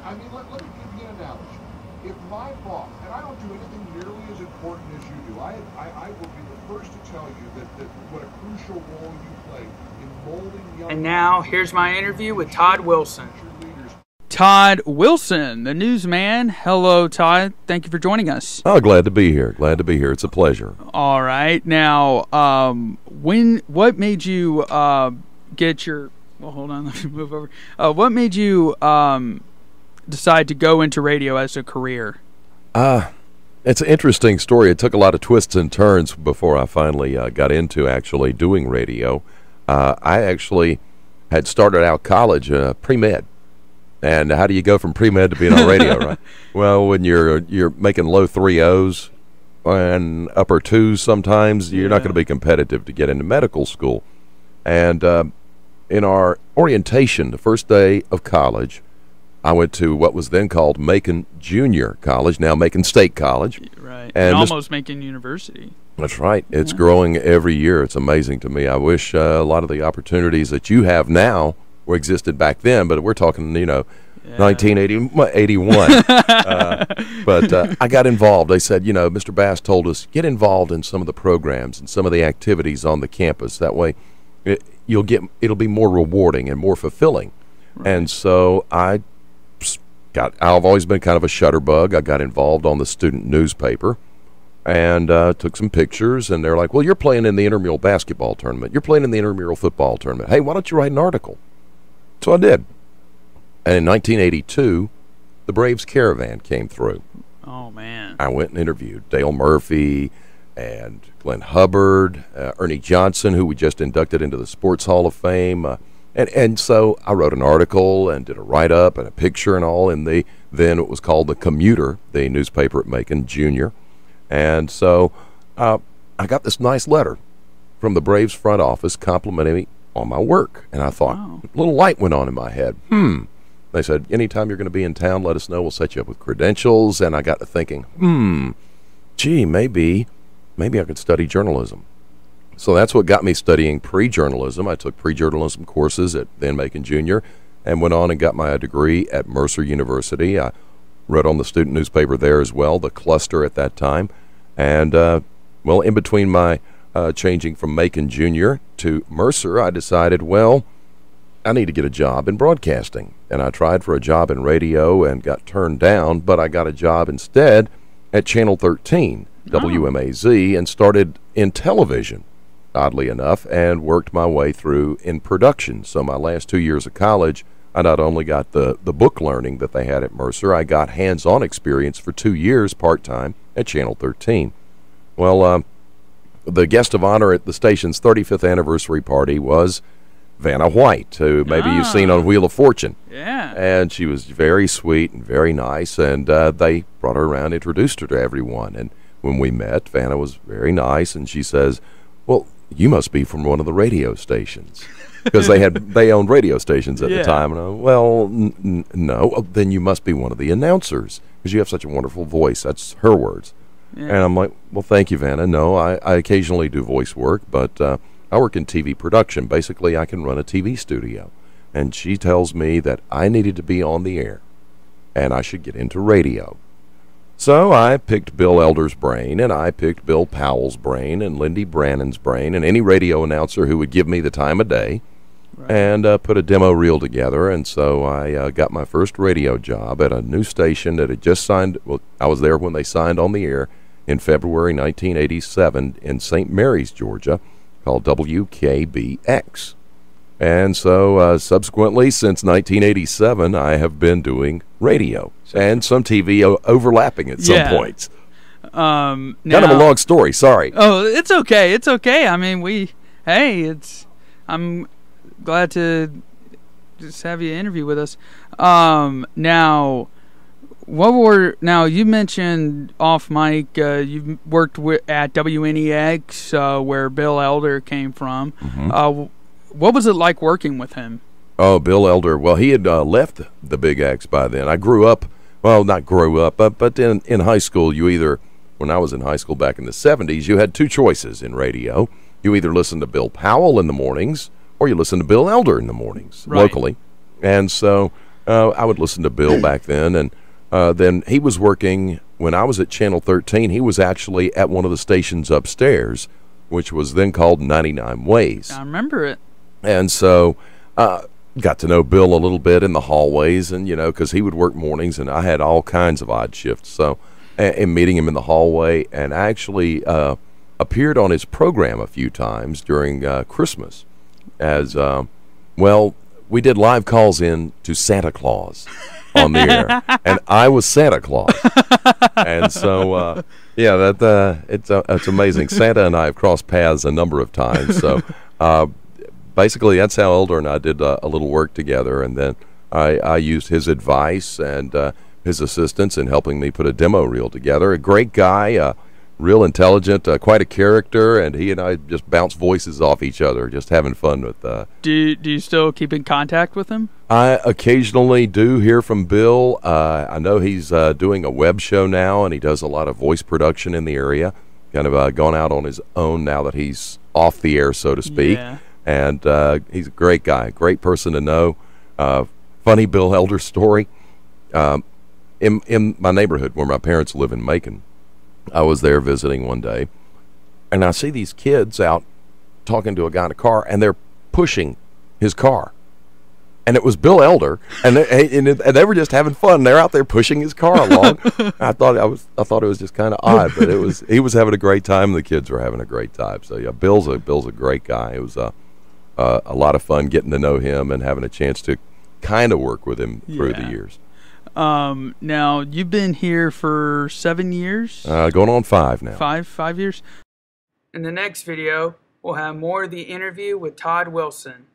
I mean, let me give you an analogy. If my boss, and I don't do anything nearly as important as you do, I will be the first to tell you that what a crucial role you play in molding young. And now, here's my interview with Todd Wilson. Todd Wilson, the newsman. Hello, Todd. Thank you for joining us. Oh, glad to be here. Glad to be here. It's a pleasure. All right. Now, what made you get your... Well, hold on. Let me move over. What made you decide to go into radio as a career? It's an interesting story. It took a lot of twists and turns before I finally got into actually doing radio. I actually had started out college pre-med. And how do you go from pre-med to being on radio, right? Well, when you're making low 3.0s and upper 2s sometimes, you're not going to be competitive to get into medical school. And in our orientation, the first day of college, I went to what was then called Macon Junior College, now Macon State College. Right, and almost Macon University. That's right. It's growing every year. It's amazing to me. I wish a lot of the opportunities that you have now were existed back then, but we're talking, 1981. But I got involved. They said, Mr. Bass told us, get involved in some of the programs and some of the activities on the campus. That way it'll be more rewarding and more fulfilling. Right. And so I've always been kind of a shutterbug. I got involved on the student newspaper and took some pictures, and they're like, well, you're playing in the intramural basketball tournament. You're playing in the intramural football tournament. Hey, why don't you write an article? So I did. And in 1982, the Braves Caravan came through. Oh, man. I went and interviewed Dale Murphy and Glenn Hubbard, Ernie Johnson, who we just inducted into the Sports Hall of Fame. And so I wrote an article and did a write-up and a picture and all in then it was called The Commuter, the newspaper at Macon Junior. And so I got this nice letter from the Braves front office complimenting me on my work. And I thought, a little light went on in my head. They said, anytime you're going to be in town, let us know. We'll set you up with credentials. And I got to thinking, gee, maybe I could study journalism. So that's what got me studying pre-journalism. I took pre-journalism courses at then Macon Junior and went on and got my degree at Mercer University. I wrote on the student newspaper there as well, the Cluster at that time. And, in between my changing from Macon Junior to Mercer, I decided, I need to get a job in broadcasting. And I tried for a job in radio and got turned down, but I got a job instead at Channel 13, WMAZ, and started in television, oddly enough, and worked my way through in production. So my last 2 years of college, I not only got the book learning that they had at Mercer, I got hands-on experience for 2 years part-time at Channel 13. Well, the guest of honor at the station's 35th anniversary party was Vanna White, who maybe you've seen on Wheel of Fortune. Yeah. And she was very sweet and very nice, and they brought her around, introduced her to everyone. And when we met, Vanna was very nice, and she says, well, you must be from one of the radio stations. Because they owned radio stations at the time. And no. Oh, then you must be one of the announcers, because you have such a wonderful voice. That's her words. Yeah. And I'm like, well, thank you, Vanna. No, I occasionally do voice work, but I work in TV production. Basically, I can run a TV studio. And she tells me that I needed to be on the air, and I should get into radio. So I picked Bill Elder's brain, and I picked Bill Powell's brain, and Lindy Brannon's brain, and any radio announcer who would give me the time of day, and put a demo reel together. And so I got my first radio job at a new station that had just signed. Well, I was there when they signed on the air in February 1987 in St. Mary's, Georgia, called WKBX. And so subsequently, since 1987, I have been doing radio and some TV overlapping at some points. Kind of a long story, sorry. Oh, it's okay. It's okay. I mean, I'm glad to just have you interview with us. Now you mentioned off mic, you worked at WNEX, where Bill Elder came from. Mm-hmm. What was it like working with him? Oh, Bill Elder. Well, he had left the Big X by then. I grew up, not grew up, but in high school, when I was in high school back in the 70s, you had two choices in radio. You either listened to Bill Powell in the mornings, or you listened to Bill Elder in the mornings, locally. And so I would listen to Bill back then, and then he was working when I was at Channel 13. He was actually at one of the stations upstairs, which was then called 99 Ways. I remember it. And so got to know Bill a little bit in the hallways, and because he would work mornings, and I had all kinds of odd shifts. So, and meeting him in the hallway, and I actually appeared on his program a few times during Christmas, as well. We did live calls in to Santa Claus on the air, and I was Santa Claus, and so it's amazing. Santa and I have crossed paths a number of times. So basically, that's how Elder and I did a little work together, and then I used his advice and his assistance in helping me put a demo reel together. A great guy, real intelligent, quite a character, and he and I just bounce voices off each other, just having fun with. Do you still keep in contact with him? I occasionally do hear from Bill. I know he's doing a web show now, and he does a lot of voice production in the area. Kind of gone out on his own now that he's off the air, so to speak. Yeah. And he's a great guy, great person to know. Funny Bill Elder story. In my neighborhood where my parents live in Macon, I was there visiting one day, and I see these kids out talking to a guy in a car, and they're pushing his car. And it was Bill Elder, and they were just having fun. They're out there pushing his car along. I thought it was just kind of odd, but he was having a great time, and the kids were having a great time. So yeah, Bill's a great guy. It was a lot of fun getting to know him and having a chance to kind of work with him through the years. Now you've been here for 7 years? Going on 5 now. 5 years? In the next video, we'll have more of the interview with Todd Wilson.